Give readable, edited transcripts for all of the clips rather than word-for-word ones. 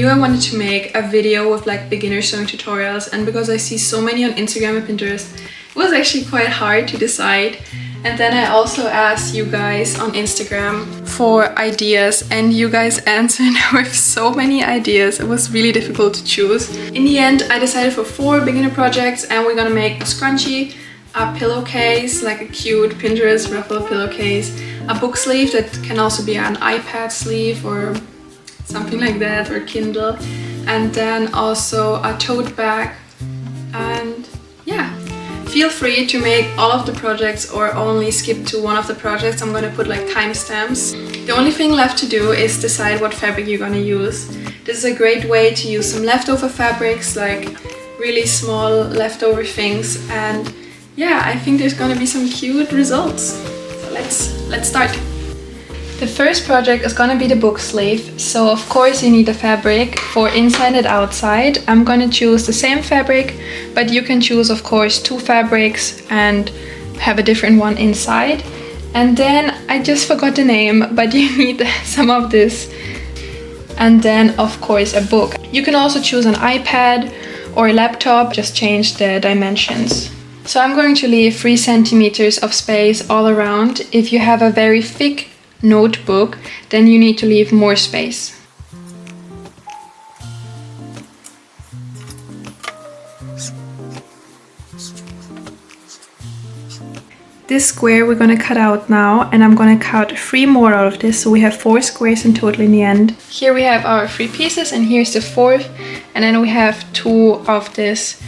knew I wanted to make a video with like beginner sewing tutorials, and because I see so many on Instagram and Pinterest, it was actually quite hard to decide. And then I also asked you guys on Instagram for ideas, and you guys answered with so many ideas. It was really difficult to choose. In the end, I decided for 4 beginner projects, and we're gonna make a scrunchie, a pillowcase, like a cute Pinterest ruffle pillowcase, a book sleeve that can also be an iPad sleeve or something like that, or Kindle, and then also a tote bag. And yeah, feel free to make all of the projects or only skip to one of the projects. I'm gonna put like timestamps. The only thing left to do is decide what fabric you're gonna use. This is a great way to use some leftover fabrics, like really small leftover things, and yeah, I think there's gonna be some cute results. So let's start. The first project is gonna be the book sleeve. So of course you need a fabric for inside and outside. I'm gonna choose the same fabric, but you can choose of course 2 fabrics and have a different one inside. And then I just forgot the name, but you need some of this. And then of course a book. You can also choose an iPad or a laptop, just change the dimensions. So I'm going to leave 3 centimeters of space all around. If you have a very thick notebook, then you need to leave more space. This square we're going to cut out now, and I'm going to cut 3 more out of this, so we have 4 squares in total in the end. Here we have our 3 pieces, and here's the 4th, and then we have 2 of this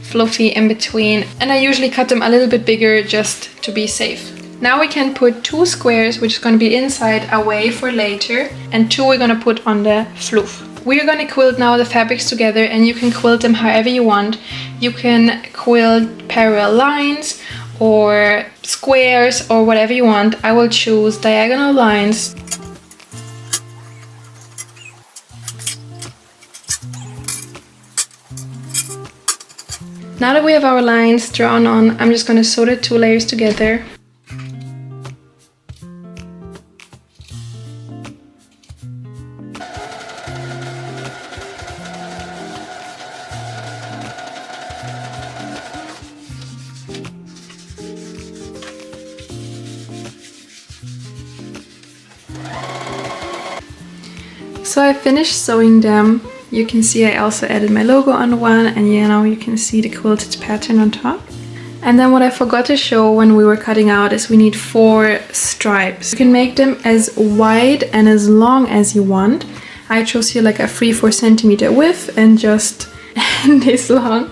fluffy in between, and I usually cut them a little bit bigger just to be safe. Now we can put 2 squares, which is going to be inside, away for later, and 2 we're going to put on the fluff. We're going to quilt now the fabrics together, and you can quilt them however you want. You can quilt parallel lines or squares or whatever you want. I will choose diagonal lines. Now that we have our lines drawn on, I'm just going to sew the 2 layers together. So I finished sewing them. You can see I also added my logo on one, and now you can see the quilted pattern on top. And then what I forgot to show when we were cutting out is we need 4 stripes. You can make them as wide and as long as you want. I chose here like a 3-4 centimeter width and just this long.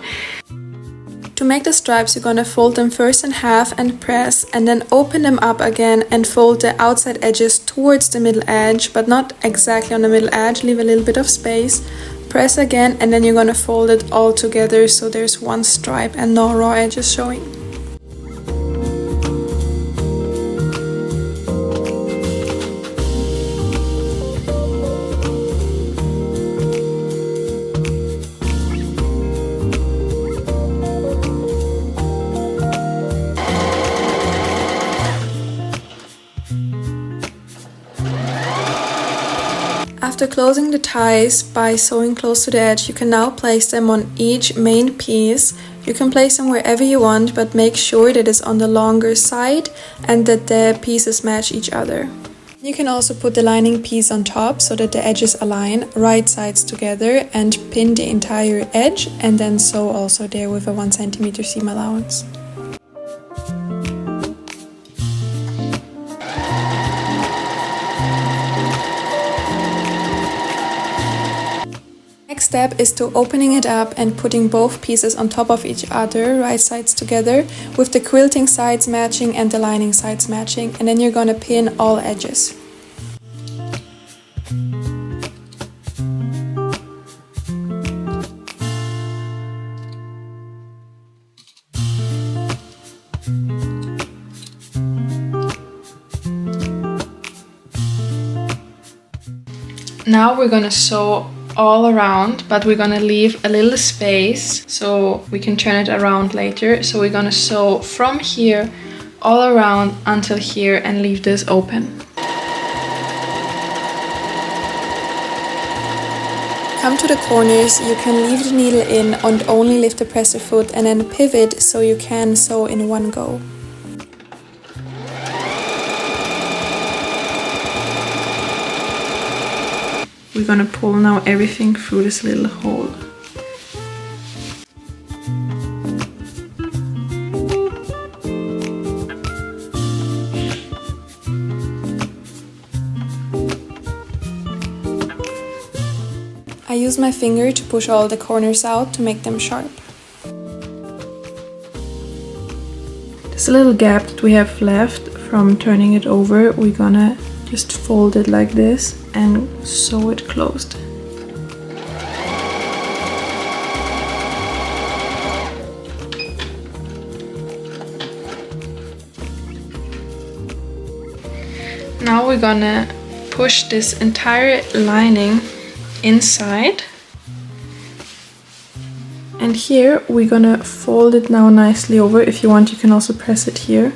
To make the stripes, you're gonna fold them first in half and press, and then open them up again and fold the outside edges towards the middle edge, but not exactly on the middle edge, leave a little bit of space. Press again, and then you're gonna fold it all together so there's one stripe and no raw edges showing. After closing the ties by sewing close to the edge, you can now place them on each main piece. You can place them wherever you want, but make sure that it's on the longer side and that the pieces match each other. You can also put the lining piece on top so that the edges align, right sides together, and pin the entire edge, and then sew also there with a 1 centimeter seam allowance. Next step is to opening it up and putting both pieces on top of each other, right sides together, with the quilting sides matching and the lining sides matching, and then you're gonna pin all edges. Now we're gonna sew all around, but we're gonna leave a little space so we can turn it around later. So we're gonna sew from here all around until here and leave this open. come to the corners, you can leave the needle in and only lift the presser foot and then pivot so you can sew in one go. We're gonna pull now everything through this little hole. I use my finger to push all the corners out to make them sharp. This little gap that we have left from turning it over, we're gonna just fold it like this and sew it closed. Now we're gonna push this entire lining inside, and here we're gonna fold it now nicely over. If you want, you can also press it here,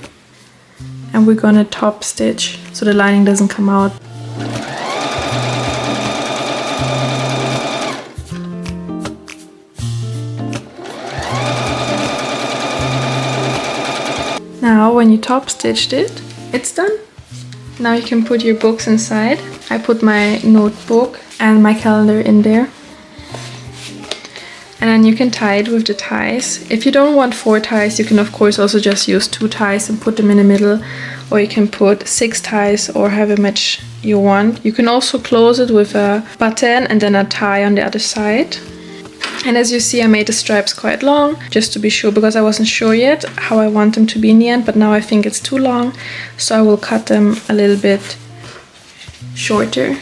and we're gonna top stitch so the lining doesn't come out. Now when you top stitched it, it's done. Now you can put your books inside. I put my notebook and my calendar in there. And then you can tie it with the ties. If you don't want 4 ties, you can of course also just use 2 ties and put them in the middle. Or you can put 6 ties or however much you want. You can also close it with a button and then a tie on the other side. And as you see, I made the stripes quite long, just to be sure, because I wasn't sure yet how I want them to be in the end, but now I think it's too long, so I will cut them a little bit shorter.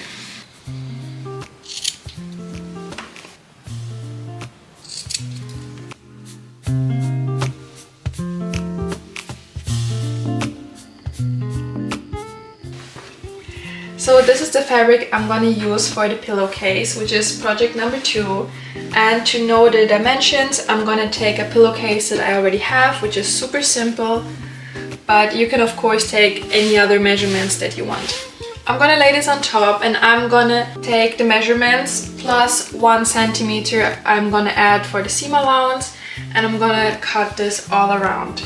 So this is the fabric I'm gonna use for the pillowcase, which is project number 2. And to know the dimensions, I'm gonna take a pillowcase that I already have, which is super simple, but you can of course take any other measurements that you want. I'm gonna lay this on top and I'm gonna take the measurements plus 1 centimeter I'm gonna add for the seam allowance, and I'm gonna cut this all around.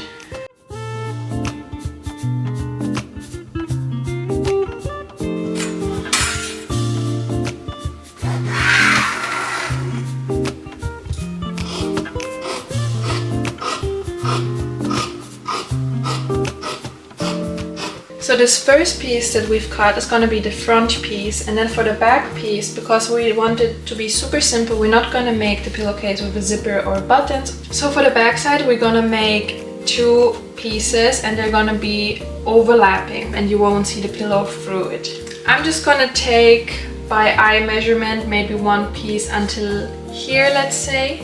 So this first piece that we've cut is going to be the front piece, and then for the back piece, because we want it to be super simple, we're not going to make the pillowcase with a zipper or buttons. So for the back side, we're going to make 2 pieces and they're going to be overlapping and you won't see the pillow through it. I'm just going to take by eye measurement maybe 1 piece until here, let's say.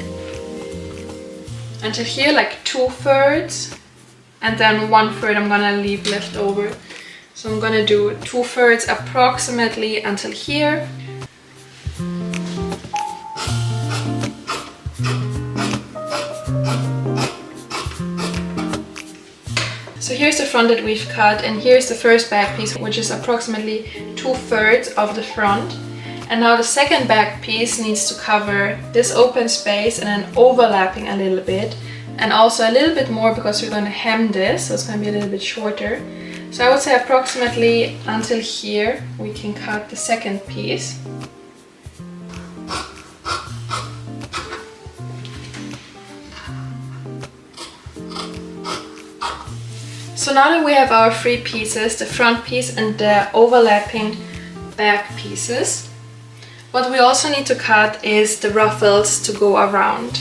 Until here, like 2/3. And then 1/3 I'm gonna leave left over. So I'm gonna do 2/3 approximately until here. So here's the front that we've cut, and here's the first back piece, which is approximately 2/3 of the front. And now the second back piece needs to cover this open space and then overlapping a little bit. And also a little bit more because we're going to hem this, so it's going to be a little bit shorter. So I would say approximately until here we can cut the second piece. So now that we have our 3 pieces, the front piece and the overlapping back pieces, what we also need to cut is the ruffles to go around.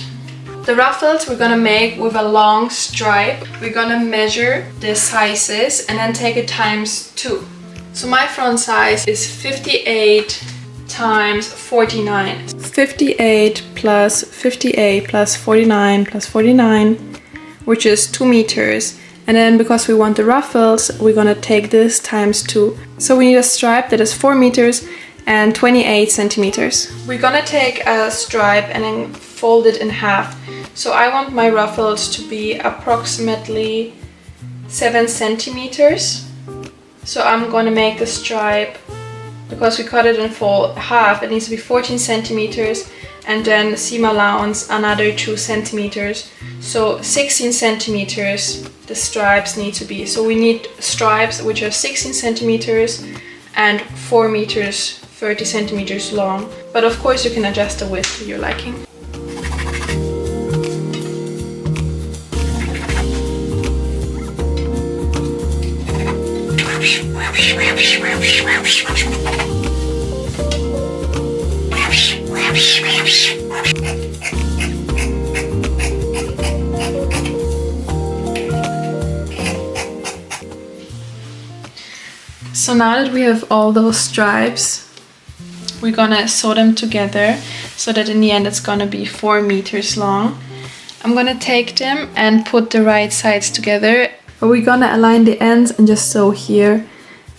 The ruffles we're gonna make with a long stripe. We're gonna measure the sizes and then take it times 2. So my front size is 58 times 49. 58 plus 58 plus 49 plus 49, which is 2 meters. And then because we want the ruffles, we're gonna take this times 2. So we need a stripe that is 4 meters and 28 centimeters. We're gonna take a stripe and then fold it in half. So I want my ruffles to be approximately 7 centimeters. So I'm gonna make the stripe because we cut it in half, it needs to be 14 centimeters, and then seam allowance another 2 centimeters. So 16 centimeters the stripes need to be. So we need stripes which are 16 centimeters and 4 meters, 30 centimeters long. But of course you can adjust the width to your liking. So now that we have all those stripes, we're gonna sew them together so that in the end it's gonna be 4 meters long. I'm gonna take them and put the right sides together. We're gonna align the ends and just sew here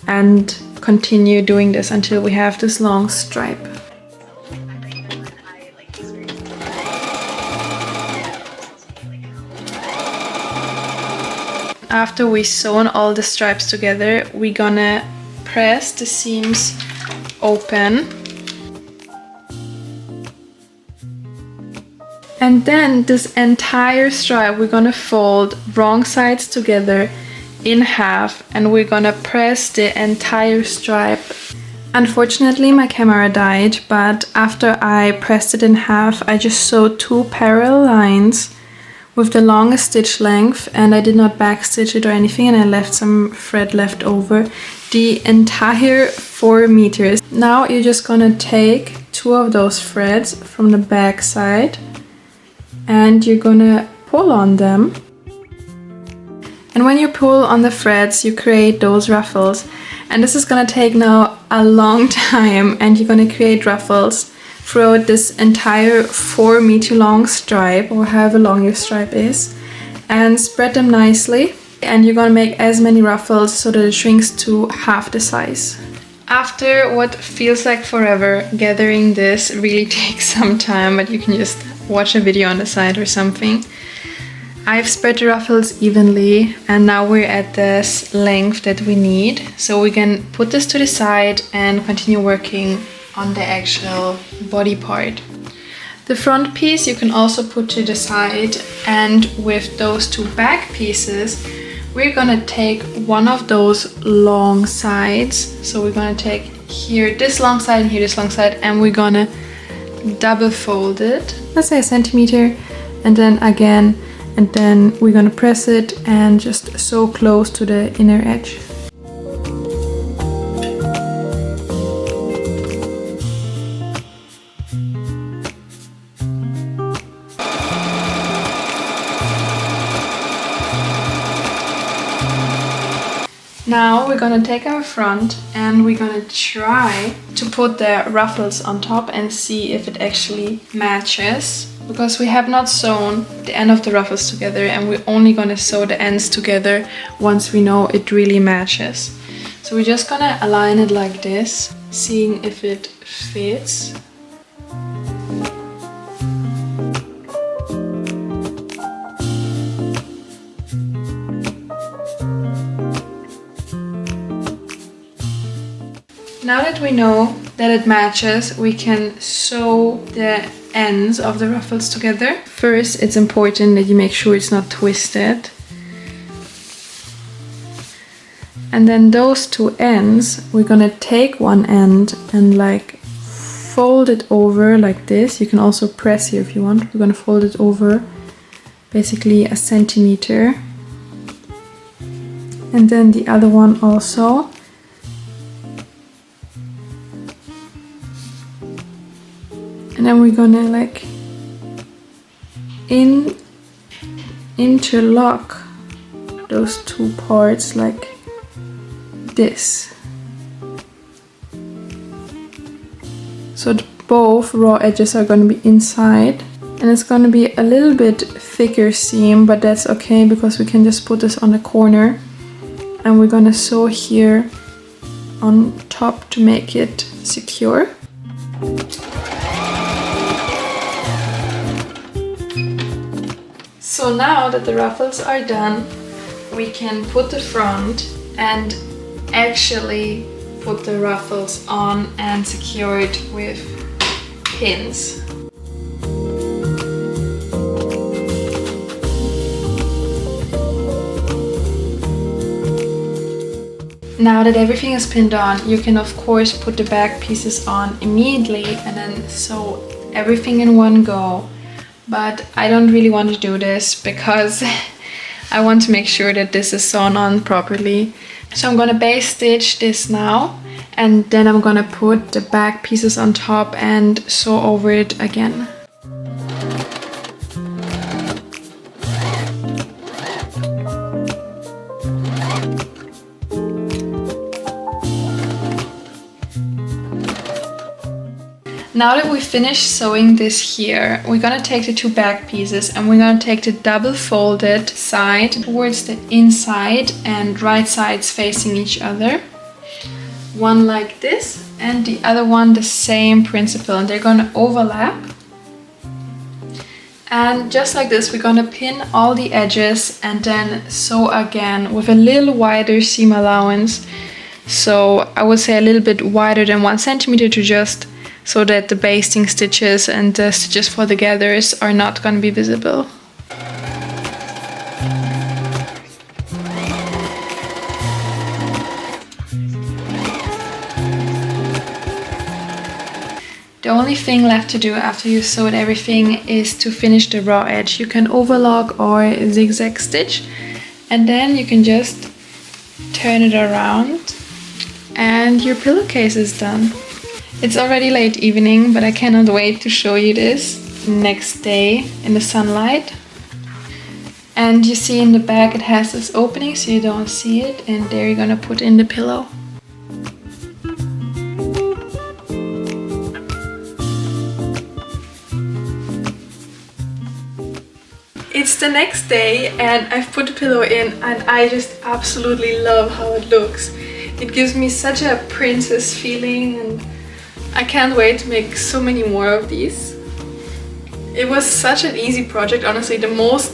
and continue doing this until we have this long stripe. After we sewn all the stripes together, we're gonna press the seams open. And then this entire stripe we're gonna fold wrong sides together in half, and we're gonna press the entire stripe. Unfortunately my camera died, but after I pressed it in half, I just sewed 2 parallel lines with the longest stitch length, and I did not backstitch it or anything, and I left some thread left over the entire 4 meters. Now you're just gonna take 2 of those threads from the back side and you're gonna pull on them. And when you pull on the threads, you create those ruffles. And this is gonna take now a long time, and you're gonna create ruffles throughout this entire 4 meter long stripe, or however long your stripe is, and spread them nicely. And you're gonna make as many ruffles so that it shrinks to half the size. After what feels like forever, gathering this really takes some time, but you can just watch a video on the side or something. I've spread the ruffles evenly, and now we're at this length that we need. So we can put this to the side and continue working on the actual body part. The front piece you can also put to the side, and with those 2 back pieces, we're gonna take one of those long sides. So we're gonna take here this long side and here this long side, and we're gonna double fold it, let's say a centimeter, and then again, and then we're gonna press it and just sew close to the inner edge. Now we're gonna take our front and we're gonna try to put the ruffles on top and see if it actually matches, because we have not sewn the end of the ruffles together, and we're only gonna sew the ends together once we know it really matches. So we're just gonna align it like this, seeing if it fits. Now that we know that it matches, we can sew the ends of the ruffles together. First, it's important that you make sure it's not twisted. And then those 2 ends, we're gonna take one end and like fold it over like this. You can also press here if you want. We're gonna fold it over basically a centimeter. And then the other one also. And then we're gonna like interlock those 2 parts like this. So both raw edges are gonna be inside, and it's gonna be a little bit thicker seam, but that's okay because we can just put this on the corner, and we're gonna sew here on top to make it secure. So now that the ruffles are done, we can put the front and actually put the ruffles on and secure it with pins. Now that everything is pinned on, you can of course put the back pieces on immediately and then sew everything in one go. But I don't really want to do this because I want to make sure that this is sewn on properly. So I'm gonna base stitch this now, and then I'm gonna put the back pieces on top and sew over it again. Now that we finished sewing this here, we're gonna take the two back pieces and we're gonna take the double folded side towards the inside and right sides facing each other. One like this and the other one the same principle, and they're gonna overlap. And just like this, we're gonna pin all the edges and then sew again with a little wider seam allowance. So I would say a little bit wider than 1 centimeter to just so that the basting stitches and the stitches for the gathers are not going to be visible. The only thing left to do after you've sewed everything is to finish the raw edge. You can overlock or zigzag stitch, and then you can just turn it around and your pillowcase is done. It's already late evening, but I cannot wait to show you this next day in the sunlight. And you see in the back it has this opening so you don't see it, and there you're gonna put in the pillow. It's the next day and I've put the pillow in, and I just absolutely love how it looks. It gives me such a princess feeling, and I can't wait to make so many more of these. It was such an easy project, honestly. The most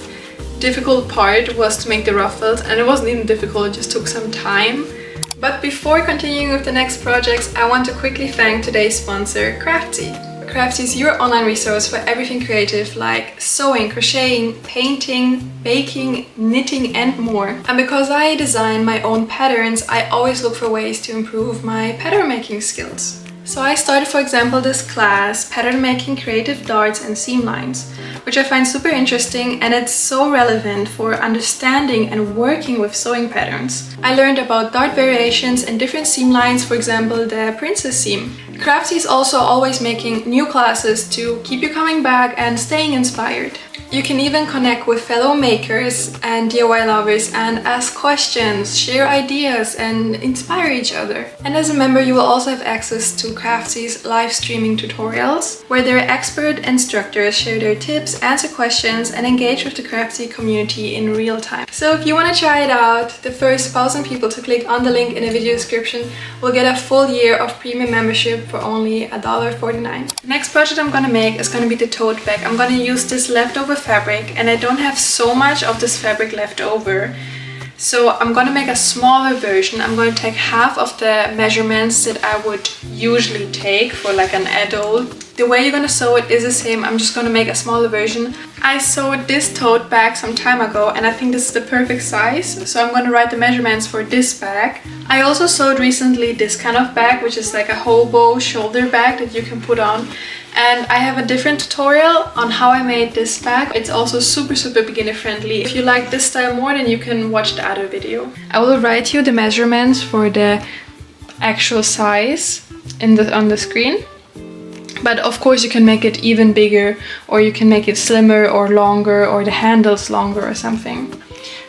difficult part was to make the ruffles, and it wasn't even difficult, it just took some time. But before continuing with the next projects, I want to quickly thank today's sponsor, Craftsy. Craftsy is your online resource for everything creative like sewing, crocheting, painting, baking, knitting and more. And because I design my own patterns, I always look for ways to improve my pattern making skills. So I started, for example, this class, Pattern Making Creative Darts and Seam Lines, which I find super interesting, and it's so relevant for understanding and working with sewing patterns. I learned about dart variations and different seam lines, for example, the princess seam. Craftsy is also always making new classes to keep you coming back and staying inspired. You can even connect with fellow makers and DIY lovers and ask questions, share ideas and inspire each other. And as a member, you will also have access to Craftsy's live streaming tutorials, where their expert instructors share their tips, answer questions and engage with the Craftsy community in real time. So if you want to try it out, the first 1,000 people to click on the link in the video description will get a full year of premium membership for only $1.49. The next project I'm gonna make is gonna be the tote bag. I'm gonna use this leftover fabric, and I don't have so much of this fabric left over, so I'm gonna make a smaller version. I'm gonna take half of the measurements that I would usually take for like an adult. The way you're gonna sew it is the same. I'm just gonna make a smaller version. I sewed this tote bag some time ago, and I think this is the perfect size, so I'm gonna write the measurements for this bag. I also sewed recently this kind of bag, which is like a hobo shoulder bag that you can put on. And I have a different tutorial on how I made this bag. It's also super beginner friendly. If you like this style more, then you can watch the other video. I will write you the measurements for the actual size on the screen. But of course you can make it even bigger, or you can make it slimmer or longer, or the handles longer or something.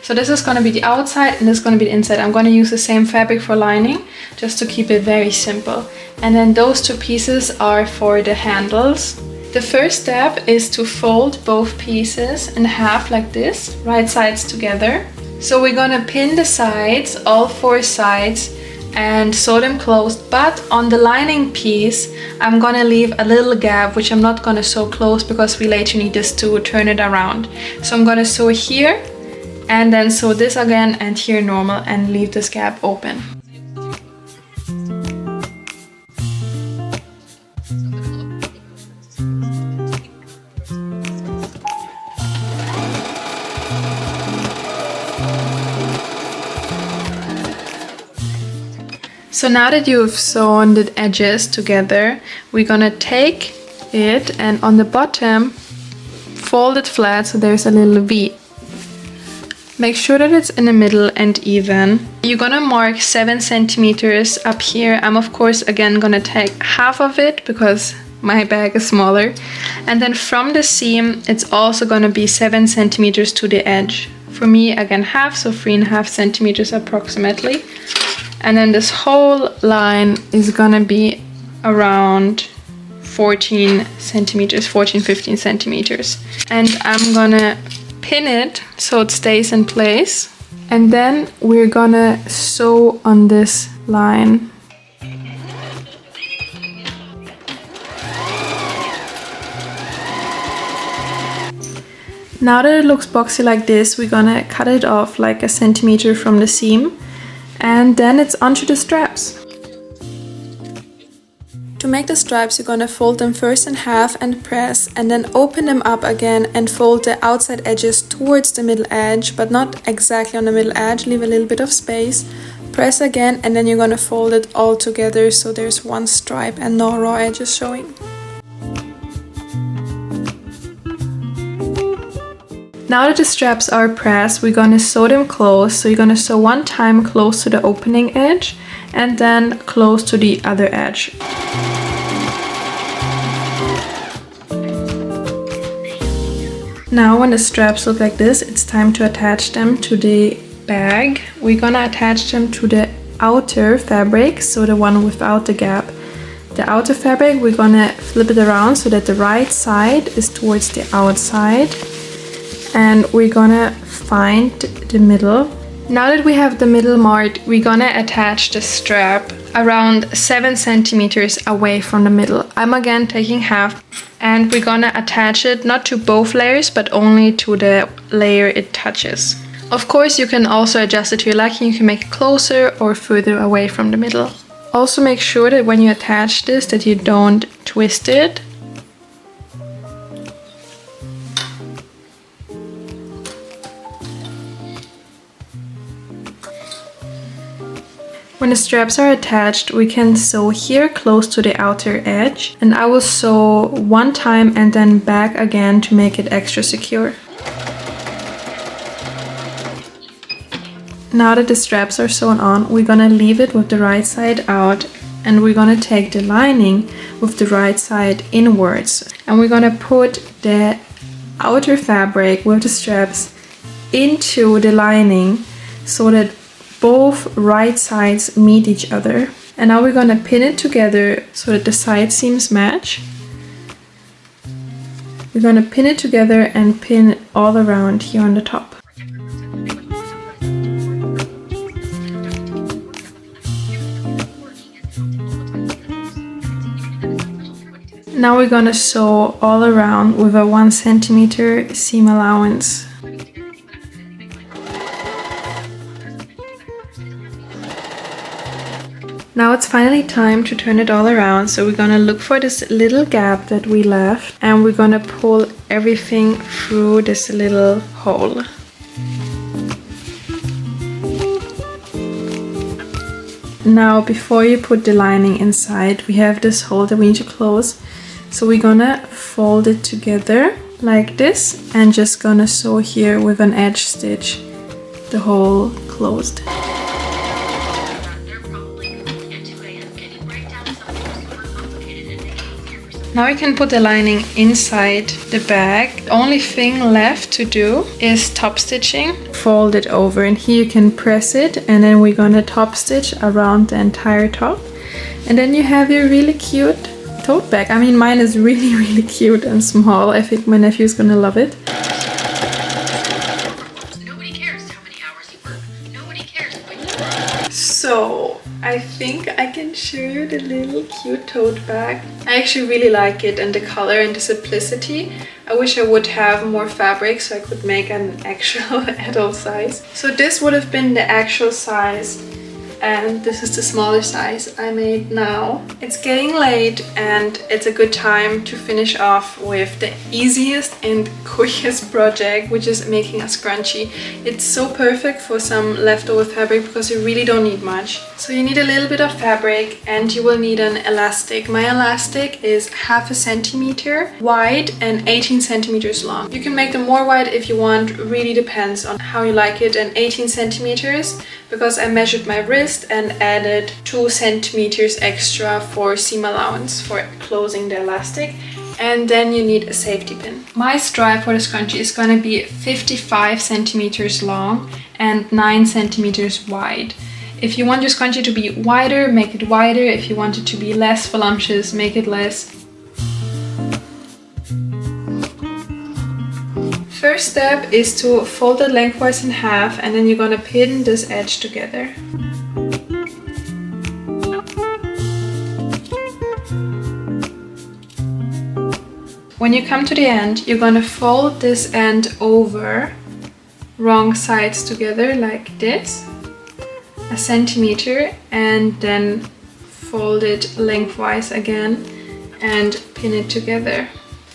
So this is going to be the outside and this is going to be the inside. I'm going to use the same fabric for lining, just to keep it very simple. And then those two pieces are for the handles. The first step is to fold both pieces in half like this, right sides together. So we're going to pin the sides, all 4 sides, and sew them closed, but on the lining piece I'm gonna leave a little gap, which I'm not gonna sew close because we later need this to turn it around. So I'm gonna sew here and then sew this again and here normal and leave this gap open. So now that you've sewn the edges together, we're gonna take it and on the bottom fold it flat so there's a little V. Make sure that it's in the middle and even. You're gonna mark 7 centimeters up here. I'm of course again gonna take half of it because my bag is smaller. And then from the seam, it's also gonna be 7 centimeters to the edge. For me, again, half, so 3.5 centimeters approximately. And then this whole line is gonna be around 14 centimeters, 15 centimeters. And I'm gonna pin it so it stays in place. And then we're gonna sew on this line. Now that it looks boxy like this, we're gonna cut it off like a centimeter from the seam, and then it's onto the straps. To make the stripes, you're gonna fold them first in half and press, and then open them up again and fold the outside edges towards the middle edge, but not exactly on the middle edge, leave a little bit of space. Press again, and then you're gonna fold it all together so there's one stripe and no raw edges showing. Now that the straps are pressed, we're gonna sew them close. So you're gonna sew one time close to the opening edge and then close to the other edge. Now when the straps look like this, it's time to attach them to the bag. We're gonna attach them to the outer fabric, so the one without the gap. The outer fabric, we're gonna flip it around so that the right side is towards the outside. And we're gonna find the middle. Now that we have the middle marked, we're gonna attach the strap around 7 centimeters away from the middle. I'm again taking half, and we're gonna attach it not to both layers, but only to the layer it touches. Of course, you can also adjust it to your liking. You can make it closer or further away from the middle. Also make sure that when you attach this, that you don't twist it. When the straps are attached, we can sew here close to the outer edge, and I will sew one time and then back again to make it extra secure. Now that the straps are sewn on, we're gonna leave it with the right side out, and we're gonna take the lining with the right side inwards, and we're gonna put the outer fabric with the straps into the lining so that both right sides meet each other. And now we're gonna pin it together so that the side seams match. We're gonna pin it together and pin it all around here on the top. Now we're gonna sew all around with a 1 centimeter seam allowance. Now it's finally time to turn it all around, so we're gonna look for this little gap that we left, and we're gonna pull everything through this little hole. Now before you put the lining inside, we have this hole that we need to close. So we're gonna fold it together like this and just gonna sew here with an edge stitch the hole closed. Now we can put the lining inside the bag. The only thing left to do is top stitching. Fold it over, and here you can press it, and then we're gonna top stitch around the entire top. And then you have your really cute tote bag. I mean, mine is really cute and small. I think my nephew's gonna love it. Nobody cares how many hours you work. Nobody cares what you work. So I think I can show you the little cute tote bag. I actually really like it, and the color and the simplicity. I wish I would have more fabric so I could make an actual adult size. So this would have been the actual size and this is the smaller size I made now. It's getting late and it's a good time to finish off with the easiest and quickest project, which is making a scrunchie. It's so perfect for some leftover fabric because you really don't need much. So you need a little bit of fabric and you will need an elastic. My elastic is 0.5 centimeter wide and 18 centimeters long. You can make them more wide if you want, really depends on how you like it. And 18 centimeters because I measured my wrist and added 2 centimeters extra for seam allowance for closing the elastic. And then you need a safety pin. My stripe for the scrunchie is going to be 55 centimeters long and 9 centimeters wide. If you want your scrunchie to be wider, make it wider. If you want it to be less voluptuous, make it less. First step is to fold it lengthwise in half, and then you're gonna pin this edge together. When you come to the end, you're gonna fold this end over, wrong sides together like this, 1 centimeter, and then fold it lengthwise again and pin it together.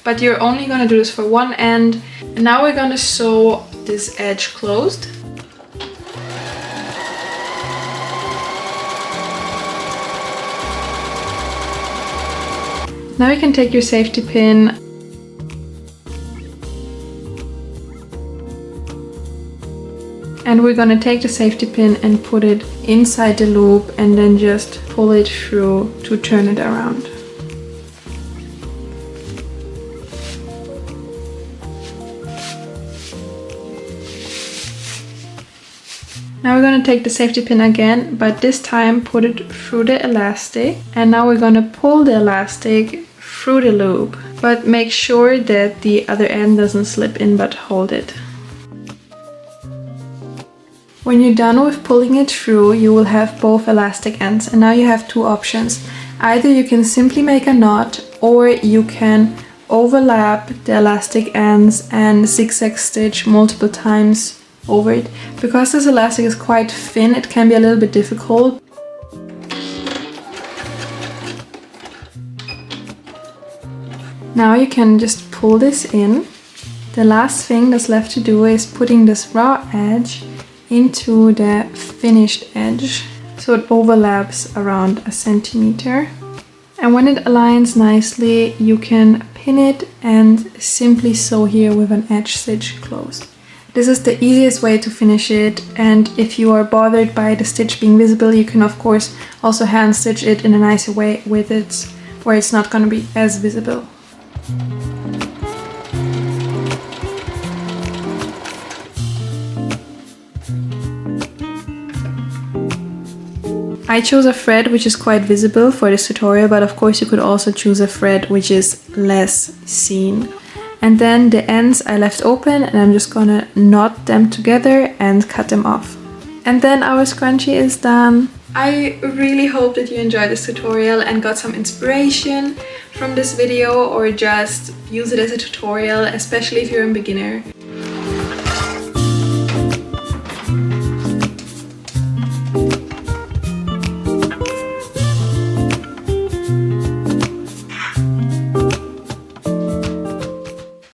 But you're only gonna do this for one end. And now we're gonna sew this edge closed. Now you can take your safety pin and we're gonna take the safety pin and put it inside the loop and then just pull it through to turn it around. Now we're going to take the safety pin again, but this time put it through the elastic. And now we're going to pull the elastic through the loop. But make sure that the other end doesn't slip in, but hold it. When you're done with pulling it through, you will have both elastic ends. And now you have two options. Either you can simply make a knot, or you can overlap the elastic ends and zigzag stitch multiple times over it. Because this elastic is quite thin, it can be a little bit difficult. Now you can just pull this in. The last thing that's left to do is putting this raw edge into the finished edge so it overlaps around 1 centimeter. And when it aligns nicely, you can pin it and simply sew here with an edge stitch closed. This is the easiest way to finish it, and if you are bothered by the stitch being visible, you can of course also hand stitch it in a nicer way with it, where it's not going to be as visible. I chose a thread which is quite visible for this tutorial, but of course you could also choose a thread which is less seen. And then the ends I left open and I'm just gonna knot them together and cut them off. And then our scrunchie is done. I really hope that you enjoyed this tutorial and got some inspiration from this video, or just use it as a tutorial, especially if you're a beginner.